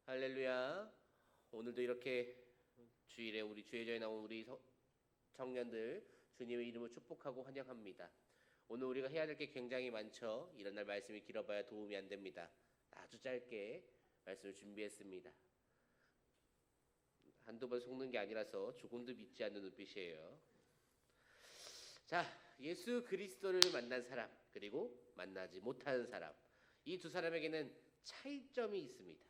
할렐루야. 오늘도 이렇게 주일에 우리 주의자에 나온 우리 청년들 주님의 이름을 축복하고 환영합니다. 오늘 우리가 해야 될 게 굉장히 많죠. 이런 날 말씀이 길어봐야 도움이 안 됩니다. 아주 짧게 말씀을 준비했습니다. 한두 번 속는 게 아니라서 조금도 믿지 않는 눈빛이에요. 자, 예수 그리스도를 만난 사람 그리고 만나지 못하는 사람, 이 두 사람에게는 차이점이 있습니다.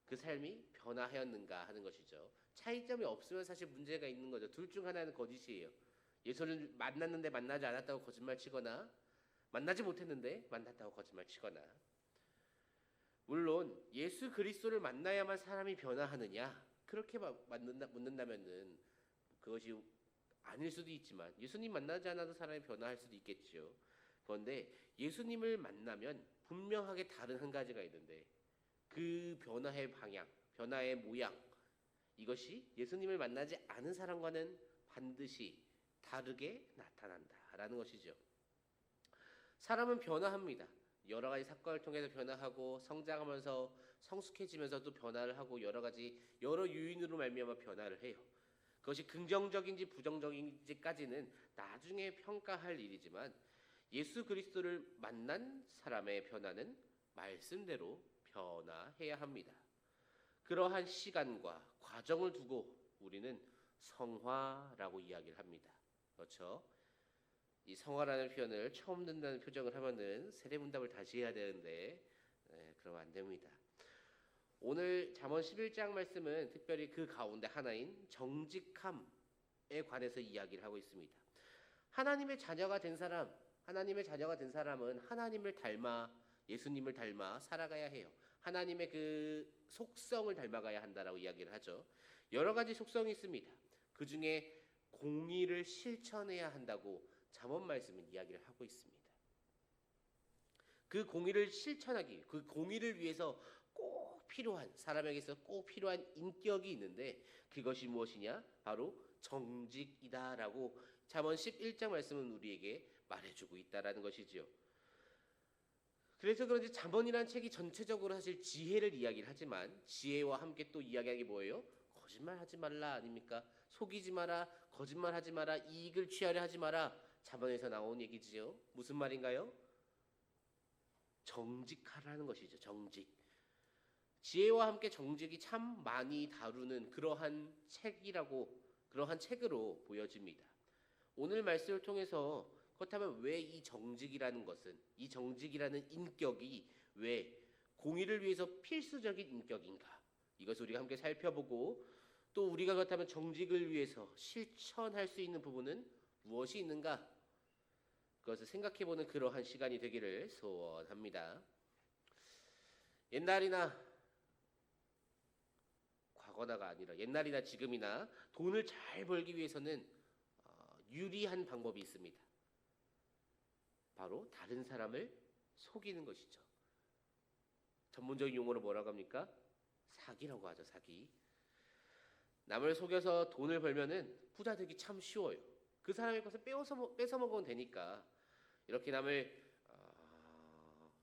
그 삶이 변화하였는가 하는 것이죠. 차이점이 없으면 사실 문제가 있는 거죠. 둘 중 하나는 거짓이에요. 예수를 만났는데 만나지 않았다고 거짓말 치거나, 만나지 못했는데 만났다고 거짓말 치거나. 물론 예수 그리스도를 만나야만 사람이 변화하느냐, 그렇게 묻는다면은 그것이 아닐 수도 있지만, 예수님 만나지 않아도 사람이 변화할 수도 있겠죠. 그런데 예수님을 만나면 분명하게 다른 한 가지가 있는데, 그 변화의 방향, 변화의 모양, 이것이 예수님을 만나지 않은 사람과는 반드시 다르게 나타난다라는 것이죠. 사람은 변화합니다. 여러 가지 사건을 통해서 변화하고, 성장하면서 성숙해지면서도 변화를 하고, 여러 요인으로 말미암아 변화를 해요. 그것이 긍정적인지 부정적인지까지는 나중에 평가할 일이지만, 예수 그리스도를 만난 사람의 변화는 말씀대로 변화해야 합니다. 그러한 시간과 과정을 두고 우리는 성화라고 이야기를 합니다. 그렇죠? 이 성화라는 표현을 처음 듣는다는 표정을 하면은 세례문답을 다시 해야 되는데, 그러면 안 됩니다. 오늘 잠언 11장 말씀은 특별히 그 가운데 하나인 정직함에 관해서 이야기를 하고 있습니다. 하나님의 자녀가 된 사람은 하나님을 닮아, 예수님을 닮아 살아가야 해요. 하나님의 그 속성을 닮아가야 한다라고 이야기를 하죠. 여러 가지 속성이 있습니다. 그 중에 공의를 실천해야 한다고 잠언 말씀은 이야기를 하고 있습니다. 그 공의를 실천하기, 그 공의를 위해서 사람에게서 꼭 필요한 인격이 있는데, 그것이 무엇이냐? 바로 정직이다라고 잠언 11장 말씀은 우리에게 말해주고 있다라는 것이지요. 그래서 그런지 잠언이라는 책이 전체적으로 사실 지혜를 이야기를 하지만, 지혜와 함께 또 이야기하는 게 뭐예요? 거짓말하지 말라 아닙니까? 속이지 마라, 거짓말하지 마라, 이익을 취하려 하지 마라. 잠언에서 나온 얘기지요. 무슨 말인가요? 정직하라는 것이죠. 정직. 지혜와 함께 정직이 참 많이 다루는 그러한 책으로 보여집니다. 오늘 말씀을 통해서, 그렇다면 왜 이 정직이라는 인격이 왜 공의를 위해서 필수적인 인격인가? 이것을 우리가 함께 살펴보고, 또 우리가 그렇다면 정직을 위해서 실천할 수 있는 부분은 무엇이 있는가? 그것을 생각해보는 그러한 시간이 되기를 소원합니다. 옛날이나 지금이나 돈을 잘 벌기 위해서는 유리한 방법이 있습니다. 바로 다른 사람을 속이는 것이죠. 전문적인 용어로 뭐라고 합니까? 사기라고 하죠. 사기. 남을 속여서 돈을 벌면은 부자 되기 참 쉬워요. 그 사람의 것을 뺏어 먹으면 되니까. 이렇게 남을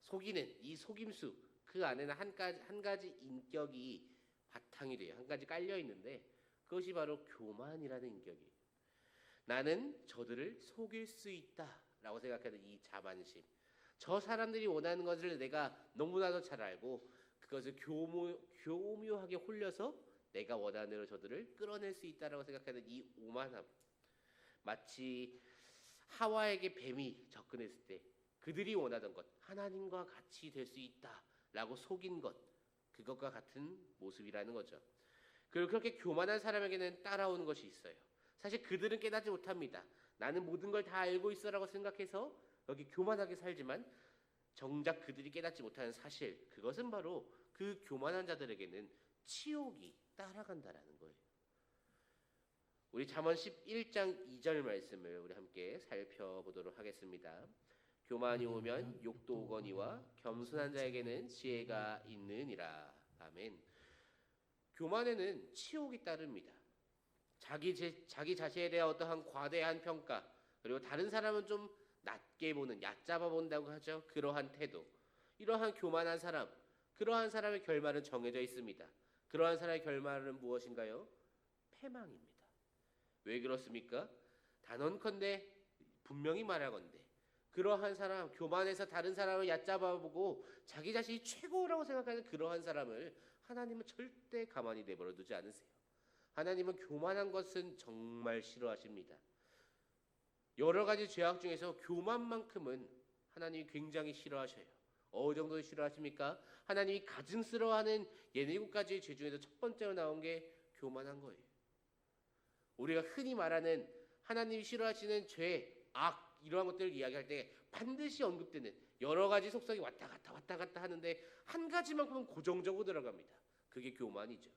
속이는 이 속임수, 그 안에는 한 가지 인격이 바탕이 돼요. 한 가지 깔려 있는데, 그것이 바로 교만이라는 인격이에요. 나는 저들을 속일 수 있다라고 생각하는 이 자만심. 저 사람들이 원하는 것을 내가 너무나도 잘 알고, 그것을 교묘하게 홀려서 내가 원하는 대로 저들을 끌어낼 수 있다라고 생각하는 이 오만함. 마치 하와에게 뱀이 접근했을 때 그들이 원하던 것, 하나님과 같이 될 수 있다라고 속인 것, 그것과 같은 모습이라는 거죠. 그리고 그렇게 교만한 사람에게는 따라오는 것이 있어요. 사실 그들은 깨닫지 못합니다. 나는 모든 걸 다 알고 있어라고 생각해서 여기 교만하게 살지만, 정작 그들이 깨닫지 못하는 사실, 그것은 바로 그 교만한 자들에게는 치욕이 따라간다라는 거예요. 우리 잠언 11장 2절 말씀을 우리 함께 살펴보도록 하겠습니다. 교만이 오면 욕도 오거니와 겸손한 자에게는 지혜가 있느니라. 아멘. 교만에는 치욕이 따릅니다. 자기 자신에 대한 어떠한 과대한 평가, 그리고 다른 사람은 좀 낮게 보는, 얕잡아 본다고 하죠. 그러한 태도, 이러한 교만한 사람, 그러한 사람의 결말은 정해져 있습니다. 그러한 사람의 결말은 무엇인가요? 패망입니다. 왜 그렇습니까? 단언컨대 분명히 말하건대 그러한 사람, 교만해서 다른 사람을 얕잡아보고 자기 자신이 최고라고 생각하는 그러한 사람을 하나님은 절대 가만히 내버려 두지 않으세요. 하나님은 교만한 것은 정말 싫어하십니다. 여러 가지 죄악 중에서 교만만큼은 하나님이 굉장히 싫어하셔요. 어느 정도 싫어하십니까? 하나님이 가증스러워하는 7가지의 죄 중에서 첫 번째로 나온 게 교만한 거예요. 우리가 흔히 말하는 하나님이 싫어하시는 죄, 악 이러한 것들을 이야기할 때 반드시 언급되는 여러 가지 속성이 왔다 갔다 하는데 한 가지만큼은 고정적으로 들어갑니다. 그게 교만이죠.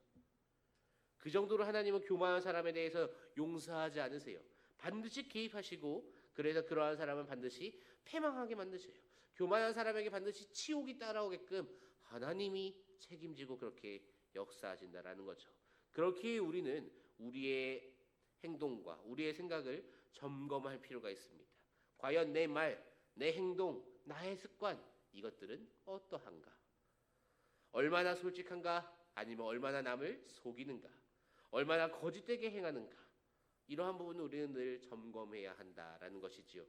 그 정도로 하나님은 교만한 사람에 대해서 용서하지 않으세요. 반드시 개입하시고 그래서 그러한 사람은 반드시 패망하게 만드셔요. 교만한 사람에게 반드시 치욕이 따라오게끔 하나님이 책임지고 그렇게 역사하신다라는 거죠. 그렇게 우리는 우리의 행동과 우리의 생각을 점검할 필요가 있습니다. 과연 내 말, 내 행동, 나의 습관 이것들은 어떠한가? 얼마나 솔직한가? 아니면 얼마나 남을 속이는가? 얼마나 거짓되게 행하는가? 이러한 부분을 우리는 늘 점검해야 한다라는 것이지요.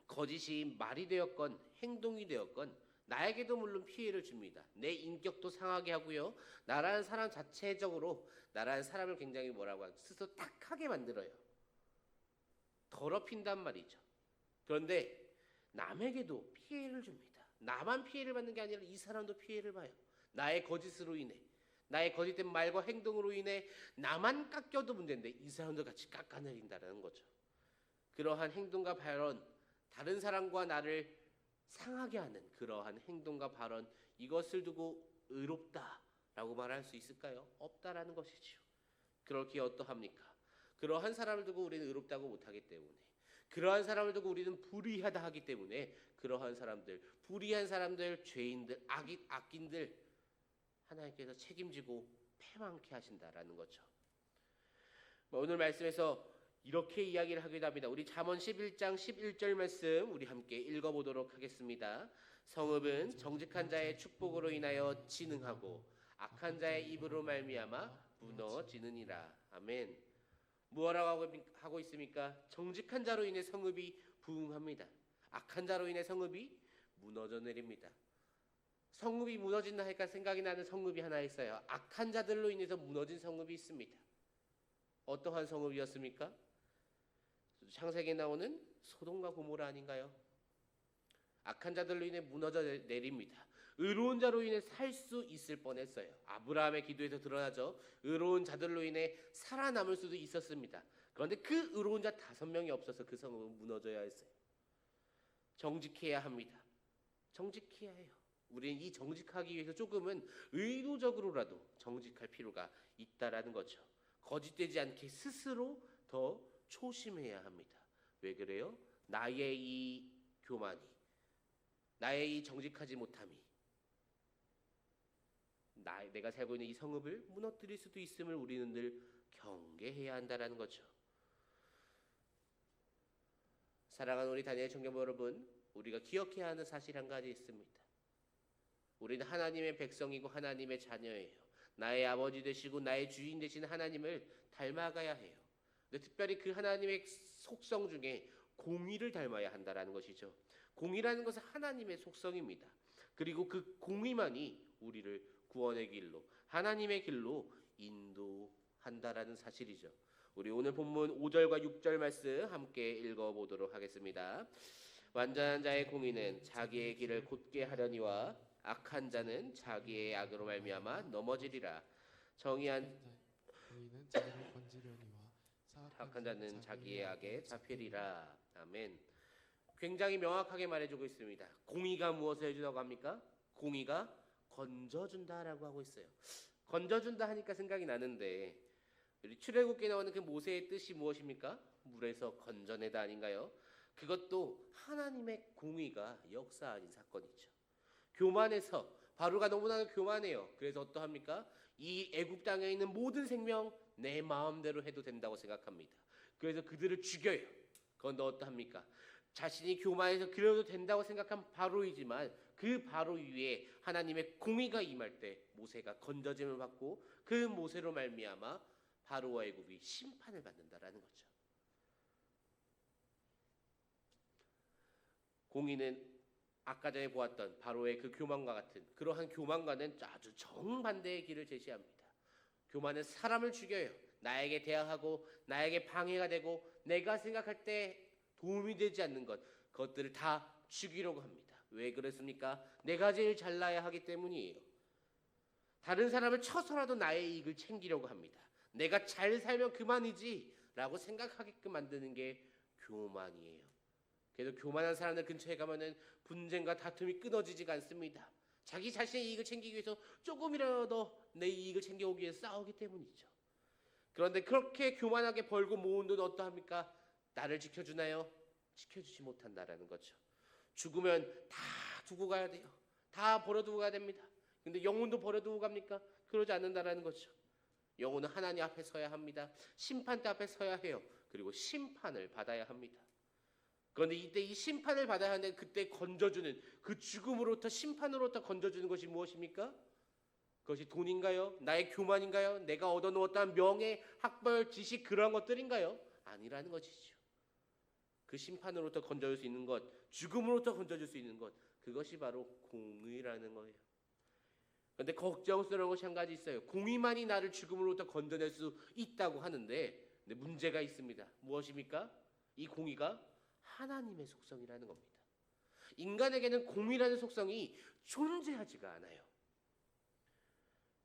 거짓이 말이 되었건 행동이 되었건 나에게도 물론 피해를 줍니다. 내 인격도 상하게 하고요. 나라는 사람 자체적으로 나라는 사람을 굉장히 뭐라고 하죠? 스스로 탁하게 만들어요. 더럽힌단 말이죠. 그런데 남에게도 피해를 줍니다. 나만 피해를 받는 게 아니라 이 사람도 피해를 봐요. 나의 거짓으로 인해 나의 거짓된 말과 행동으로 인해 나만 깎여도 문제인데 이 사람도 같이 깎아내린다는 거죠. 그러한 행동과 발언, 다른 사람과 나를 상하게 하는 그러한 행동과 발언 이것을 두고 의롭다라고 말할 수 있을까요? 없다라는 것이지요. 그렇게 어떠합니까? 그러한 사람을 두고 우리는 의롭다고 못하기 때문에 그러한 사람을 두고 우리는 불의하다 하기 때문에 그러한 사람들, 불의한 사람들, 죄인들, 악인들 하나님께서 책임지고 패망케 하신다라는 거죠. 오늘 말씀에서 이렇게 이야기를 하기도 합니다. 우리 잠언 11장 11절 말씀 우리 함께 읽어보도록 하겠습니다. 성읍은 정직한 자의 축복으로 인하여 진흥하고 악한 자의 입으로 말미암아 무너지느니라. 아멘. 무엇라고 하고 있습니까? 정직한 자로 인해 성읍이 부흥합니다. 악한 자로 인해 성읍이 무너져 내립니다. 성읍이 무너진다 하니까 생각이 나는 성읍이 하나 있어요. 악한 자들로 인해서 무너진 성읍이 있습니다. 어떠한 성읍이었습니까? 창세기에 나오는 소돔과 고모라 아닌가요? 악한 자들로 인해 무너져 내립니다. 의로운 자로 인해 살 수 있을 뻔했어요. 아브라함의 기도에서 드러나죠. 의로운 자들로 인해 살아남을 수도 있었습니다. 그런데 그 의로운 자 5명이 없어서 그 성읍은 무너져야 했어요. 정직해야 합니다. 정직해야 해요. 우리는 이 정직하기 위해서 조금은 의도적으로라도 정직할 필요가 있다라는 거죠. 거짓되지 않게 스스로 더 조심해야 합니다. 왜 그래요? 나의 이 교만이, 나의 이 정직하지 못함이 내가 살고 있는 이 성읍을 무너뜨릴 수도 있음을 우리는 늘 경계해야 한다는 거죠. 사랑하는 우리 다니엘 청년부 여러분, 우리가 기억해야 하는 사실 한 가지 있습니다. 우리는 하나님의 백성이고 하나님의 자녀예요. 나의 아버지 되시고 나의 주인 되시는 하나님을 닮아가야 해요. 근데 특별히 그 하나님의 속성 중에 공의를 닮아야 한다는 것이죠. 공의라는 것은 하나님의 속성입니다. 그리고 그 공의만이 우리를 구원의 길로, 하나님의 길로 인도한다라는 사실이죠. 우리 오늘 본문 5절과 6절 말씀 함께 읽어보도록 하겠습니다. 완전한 자의 공의는 자기의 길을 곧게 하려니와 악한 자는 자기의 악으로 말미암아 넘어지리라. 정의한 자기를 건지려니와 악한 자는 자기의 악에 잡히리라. 아멘. 굉장히 명확하게 말해주고 있습니다. 공의가 무엇을 해준다고 합니까? 공의가 건져준다라고 하고 있어요. 건져준다 하니까 생각이 나는데 우리 출애굽기에 나오는 그 모세의 뜻이 무엇입니까? 물에서 건져내다 아닌가요? 그것도 하나님의 공의가 역사하는 사건이죠. 교만해서 바로가 너무나 교만해요. 그래서 어떠합니까? 이 애굽 땅에 있는 모든 생명 내 마음대로 해도 된다고 생각합니다. 그래서 그들을 죽여요. 그런데 어떠합니까? 자신이 교만해서 그래도 된다고 생각한 바로이지만 그 바로 위에 하나님의 공의가 임할 때 모세가 건져짐을 받고 그 모세로 말미암아 바로와 애굽이 심판을 받는다라는 거죠. 공의는 아까 전에 보았던 바로의 그 교만과 같은 그러한 교만과는 아주 정반대의 길을 제시합니다. 교만은 사람을 죽여요. 나에게 대항하고 나에게 방해가 되고 내가 생각할 때 도움이 되지 않는 그것들을 다 죽이려고 합니다. 왜 그렇습니까? 내가 제일 잘나야 하기 때문이에요. 다른 사람을 쳐서라도 나의 이익을 챙기려고 합니다. 내가 잘 살면 그만이지 라고 생각하게끔 만드는 게 교만이에요. 그래도 교만한 사람들 근처에 가면은 분쟁과 다툼이 끊어지지가 않습니다. 자기 자신의 이익을 챙기기 위해서 조금이라도 내 이익을 챙겨오기 위해 싸우기 때문이죠. 그런데 그렇게 교만하게 벌고 모은 돈 어떠합니까? 나를 지켜주나요? 지켜주지 못한다라는 거죠. 죽으면 다 두고 가야 돼요. 다 버려두고 가야 됩니다. 근데 영혼도 버려두고 갑니까? 그러지 않는다라는 거죠. 영혼은 하나님 앞에 서야 합니다. 심판대 앞에 서야 해요. 그리고 심판을 받아야 합니다. 그런데 이때 이 심판을 받아야 하는데 그때 건져주는 그 죽음으로부터 심판으로부터 건져주는 것이 무엇입니까? 그것이 돈인가요? 나의 교만인가요? 내가 얻어놓았던 명예, 학벌, 지식 그러한 것들인가요? 아니라는 것이죠. 그 심판으로부터 건져줄 수 있는 것, 죽음으로부터 건져줄 수 있는 것, 그것이 바로 공의라는 거예요. 그런데 걱정스러운 것이 한 가지 있어요. 공의만이 나를 죽음으로부터 건져낼 수 있다고 하는데 문제가 있습니다. 무엇입니까? 이 공의가 하나님의 속성이라는 겁니다. 인간에게는 공의라는 속성이 존재하지가 않아요.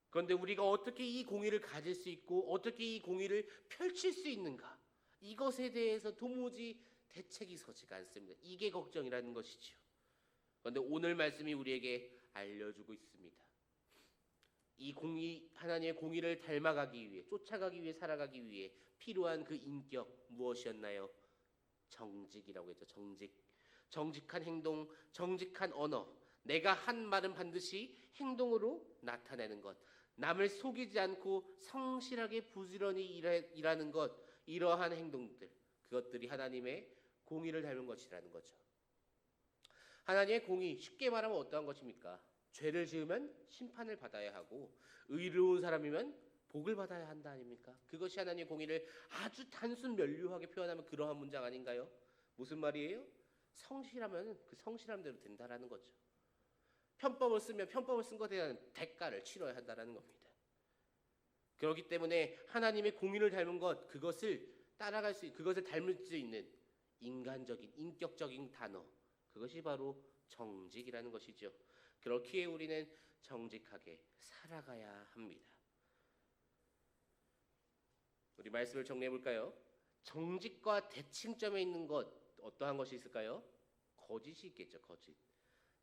그런데 우리가 어떻게 이 공의를 가질 수 있고 어떻게 이 공의를 펼칠 수 있는가? 이것에 대해서 도무지 대책이 서지가 않습니다. 이게 걱정이라는 것이죠. 그런데 오늘 말씀이 우리에게 알려주고 있습니다. 이 공의, 하나님의 공의를 닮아가기 위해, 쫓아가기 위해, 살아가기 위해 필요한 그 인격 무엇이었나요? 정직이라고 했죠. 정직한 행동, 정직한 언어. 내가 한 말은 반드시 행동으로 나타내는 것. 남을 속이지 않고 성실하게 부지런히 일하는 것. 이러한 행동들, 그것들이 하나님의 공의를 닮은 것이라는 거죠. 하나님의 공의, 쉽게 말하면 어떠한 것입니까? 죄를 지으면 심판을 받아야 하고 의로운 사람이면 복을 받아야 한다 아닙니까? 그것이 하나님의 공의를 아주 단순 면류하게 표현하면 그러한 문장 아닌가요? 무슨 말이에요? 성실하면 그 성실함대로 된다라는 거죠. 편법을 쓰면 편법을 쓴 것에 대한 대가를 치러야 한다라는 겁니다. 그렇기 때문에 하나님의 공의를 닮은 것, 그것을 따라갈 수, 그것을 닮을 수 있는 인간적인, 인격적인 단어, 그것이 바로 정직이라는 것이죠. 그렇기에 우리는 정직하게 살아가야 합니다. 우리 말씀을 정리해 볼까요? 정직과 대칭점에 있는 것 어떠한 것이 있을까요? 거짓이 있겠죠. 거짓.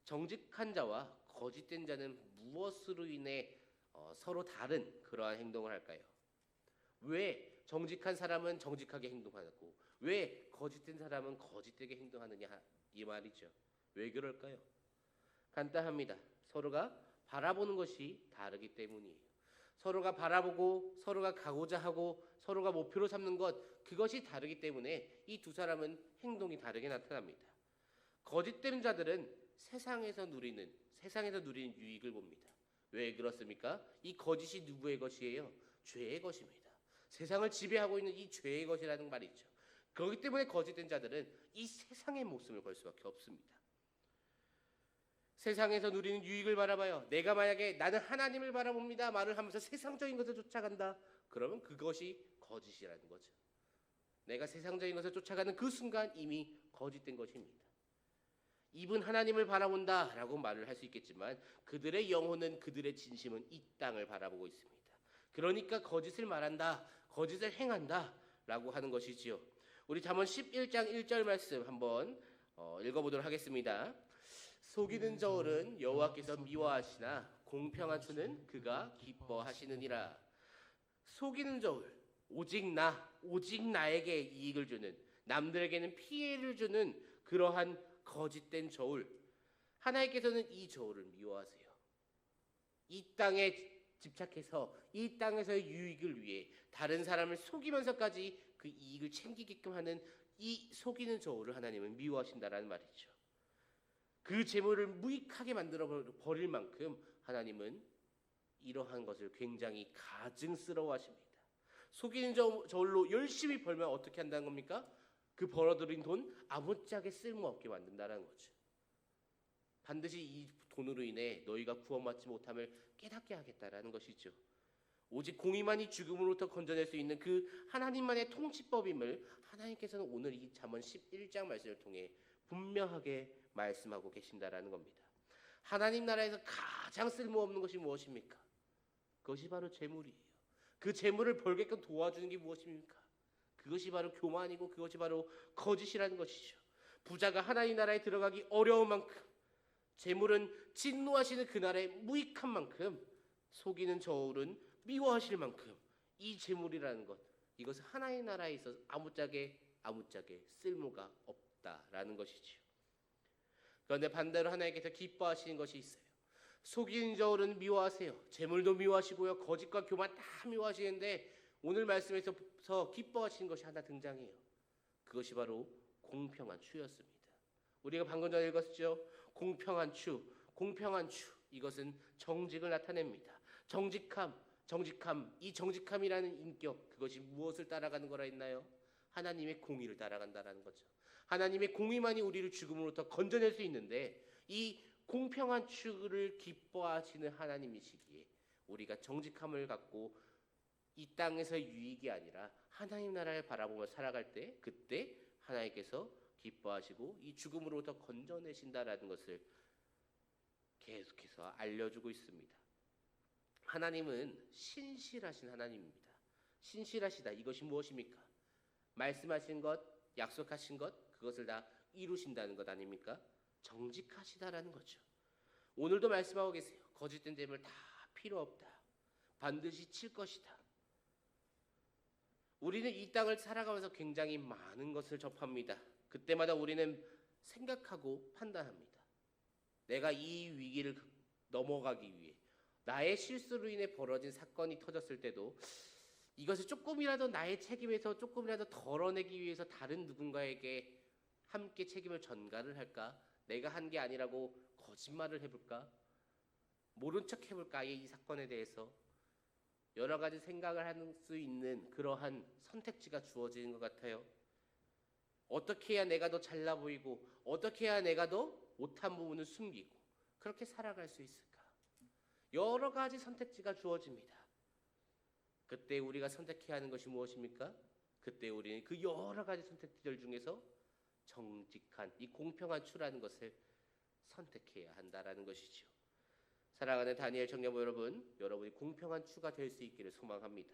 정직한 자와 거짓된 자는 무엇으로 인해 서로 다른 그러한 행동을 할까요? 왜 정직한 사람은 정직하게 행동하고 왜 거짓된 사람은 거짓되게 행동하느냐 이 말이죠. 왜 그럴까요? 간단합니다. 서로가 바라보는 것이 다르기 때문이에요. 서로가 바라보고 서로가 가고자 하고 서로가 목표로 삼는 것 그것이 다르기 때문에 이 두 사람은 행동이 다르게 나타납니다. 거짓된 자들은 세상에서 누리는 유익을 봅니다. 왜 그렇습니까? 이 거짓이 누구의 것이에요? 죄의 것입니다. 세상을 지배하고 있는 이 죄의 것이라는 말이죠. 그렇기 때문에 거짓된 자들은 이 세상의 목숨을 걸 수밖에 없습니다. 세상에서 누리는 유익을 바라봐요. 내가 만약에 나는 하나님을 바라봅니다 말을 하면서 세상적인 것을 쫓아간다. 그러면 그것이 거짓이라는 거죠. 내가 세상적인 것을 쫓아가는 그 순간 이미 거짓된 것입니다. 입은 하나님을 바라본다 라고 말을 할 수 있겠지만 그들의 영혼은 그들의 진심은 이 땅을 바라보고 있습니다. 그러니까 거짓을 말한다, 거짓을 행한다 라고 하는 것이지요. 우리 잠언 11장 1절 말씀 한번 읽어보도록 하겠습니다. 속이는 저울은 여호와께서 미워하시나 공평한 추는 그가 기뻐하시느니라. 속이는 저울, 오직 나에게 이익을 주는, 남들에게는 피해를 주는 그러한 거짓된 저울. 하나님께서는 이 저울을 미워하세요. 이 땅에 집착해서 이 땅에서의 유익을 위해 다른 사람을 속이면서까지 그 이익을 챙기게끔 하는 이 속이는 저울을 하나님은 미워하신다라는 말이죠. 그 재물을 무익하게 만들어 버릴 만큼 하나님은 이러한 것을 굉장히 가증스러워하십니다. 속이는 저울로 열심히 벌면 어떻게 한다는 겁니까? 그 벌어들인 돈 아무짝에 쓸모없게 만든다는 거죠. 반드시 이 돈으로 인해 너희가 구원받지 못함을 깨닫게 하겠다라는 것이죠. 오직 공의만이 죽음으로부터 건져낼 수 있는 그 하나님만의 통치법임을 하나님께서는 오늘 이 잠언 11장 말씀을 통해 분명하게 말씀하고 계신다라는 겁니다. 하나님 나라에서 가장 쓸모없는 것이 무엇입니까? 그것이 바로 재물이에요. 그 재물을 벌게끔 도와주는 게 무엇입니까? 그것이 바로 교만이고 그것이 바로 거짓이라는 것이죠. 부자가 하나님 나라에 들어가기 어려운 만큼, 재물은 진노하시는 그날에 무익한 만큼, 속이는 저울은 미워하실 만큼 이 재물이라는 것, 이것은 하나님 나라에 있어서 아무짝에 쓸모가 없다라는 것이지요. 그런데 반대로 하나님께서 기뻐하시는 것이 있어요. 속이는 저울은 미워하세요. 재물도 미워하시고요. 거짓과 교만 다 미워하시는데 오늘 말씀에서 기뻐하시는 것이 하나 등장해요. 그것이 바로 공평한 추였습니다. 우리가 방금 전에 읽었죠. 공평한 추. 이것은 정직을 나타냅니다. 정직함. 이 정직함이라는 인격, 그것이 무엇을 따라가는 거라 했나요? 하나님의 공의를 따라간다라는 거죠. 하나님의 공의만이 우리를 죽음으로부터 건져낼 수 있는데 이 공평한 추를 기뻐하시는 하나님이시기에 우리가 정직함을 갖고 이 땅에서 유익이 아니라 하나님 나라를 바라보며 살아갈 때 그때 하나님께서 기뻐하시고 이 죽음으로부터 건져내신다라는 것을 계속해서 알려주고 있습니다. 하나님은 신실하신 하나님입니다. 신실하시다. 이것이 무엇입니까? 말씀하신 것, 약속하신 것, 그것을 다 이루신다는 것 아닙니까? 정직하시다라는 거죠. 오늘도 말씀하고 계세요. 거짓된 재물 다 필요 없다. 반드시 칠 것이다. 우리는 이 땅을 살아가면서 굉장히 많은 것을 접합니다. 그때마다 우리는 생각하고 판단합니다. 내가 이 위기를 넘어가기 위해 나의 실수로 인해 벌어진 사건이 터졌을 때도 이것을 조금이라도 나의 책임에서 조금이라도 덜어내기 위해서 다른 누군가에게 함께 책임을 전가를 할까? 내가 한 게 아니라고 거짓말을 해볼까? 모른 척 해볼까? 이 사건에 대해서 여러 가지 생각을 할 수 있는 그러한 선택지가 주어지는 것 같아요. 어떻게 해야 내가 더 잘나 보이고 어떻게 해야 내가 더 못한 부분을 숨기고 그렇게 살아갈 수 있을까? 여러 가지 선택지가 주어집니다. 그때 우리가 선택해야 하는 것이 무엇입니까? 그때 우리는 그 여러 가지 선택지들 중에서 정직한 이 공평한 추라는 것을 선택해야 한다라는 것이죠. 사랑하는 다니엘 청년부 여러분, 여러분이 공평한 추가 될 수 있기를 소망합니다.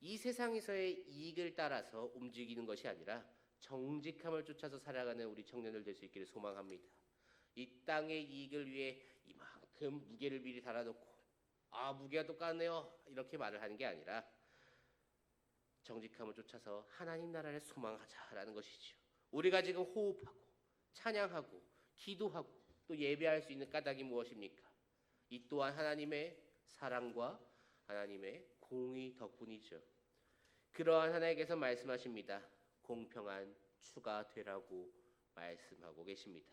이 세상에서의 이익을 따라서 움직이는 것이 아니라 정직함을 쫓아서 살아가는 우리 청년들 될 수 있기를 소망합니다. 이 땅의 이익을 위해 이만큼 무게를 미리 달아놓고 무게가 똑같네요 이렇게 말을 하는 게 아니라 정직함을 쫓아서 하나님 나라를 소망하자라는 것이죠. 우리가 지금 호흡하고 찬양하고 기도하고 또 예배할 수 있는 까닭이 무엇입니까? 이 또한 하나님의 사랑과 하나님의 공의 덕분이죠. 그러한 하나님께서 말씀하십니다. 공평한 추가 되라고 말씀하고 계십니다.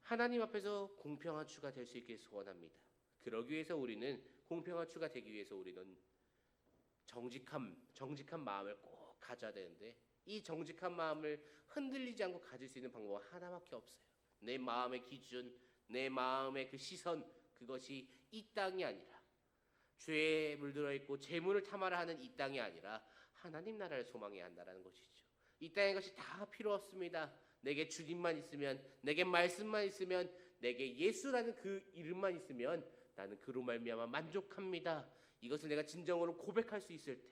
하나님 앞에서 공평한 추가 될 수 있게 소원합니다. 그러기 위해서 우리는 공평한 추가 되기 위해서 우리는 정직한 마음을 꼭 가져야 되는데 이 정직한 마음을 흔들리지 않고 가질 수 있는 방법은 하나밖에 없어요. 내 마음의 기준, 내 마음의 그 시선, 그것이 이 땅이 아니라 죄에 물들어 있고 재물을 탐하라 하는 이 땅이 아니라 하나님 나라를 소망해야 한다는 것이죠. 이 땅의 것이 다 필요 없습니다. 내게 주님만 있으면, 내게 말씀만 있으면, 내게 예수라는 그 이름만 있으면 나는 그로 말미암아 만족합니다. 이것을 내가 진정으로 고백할 수 있을 때,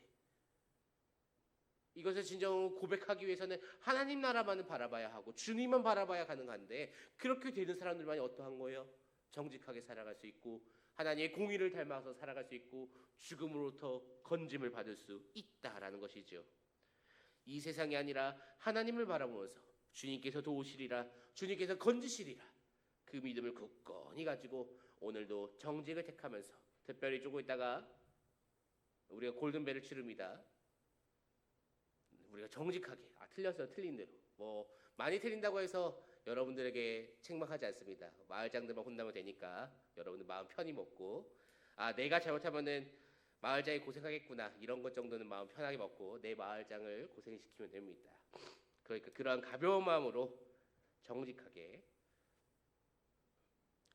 이것을 진정으로 고백하기 위해서는 하나님 나라만을 바라봐야 하고 주님만 바라봐야 가능한데 그렇게 되는 사람들만이 어떠한 거예요? 정직하게 살아갈 수 있고 하나님의 공의를 닮아서 살아갈 수 있고 죽음으로부터 건짐을 받을 수 있다라는 것이죠. 이 세상이 아니라 하나님을 바라보면서 주님께서 도우시리라, 주님께서 건지시리라, 그 믿음을 굳건히 가지고 오늘도 정직을 택하면서, 특별히 조금 있다가 우리가 골든벨을 치릅니다. 우리가 정직하게, 틀렸어요, 틀린 대로, 많이 틀린다고 해서 여러분들에게 책망하지 않습니다. 마을장들만 혼나면 되니까 여러분들 마음 편히 먹고, 아 내가 잘못하면은 마을장이 고생하겠구나 이런 것 정도는 마음 편하게 먹고 내 마을장을 고생시키면 됩니다. 그러니까 그러한 가벼운 마음으로 정직하게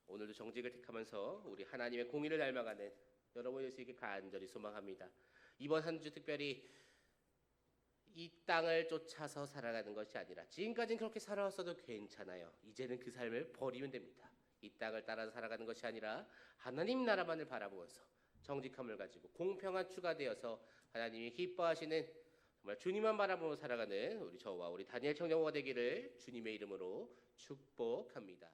오늘도 정직을 택하면서 우리 하나님의 공의를 닮아가는 여러분이 수 있게 간절히 소망합니다. 이번 한 주 특별히 이 땅을 쫓아서 살아가는 것이 아니라 지금까지는 그렇게 살아왔어도 괜찮아요. 이제는 그 삶을 버리면 됩니다. 이 땅을 따라서 살아가는 것이 아니라 하나님 나라만을 바라보면서 정직함을 가지고 공평한 추가 되어서 하나님이 기뻐하시는 정말 주님만 바라보며 살아가는 우리 저와 우리 다니엘 청년호가 되기를 주님의 이름으로 축복합니다.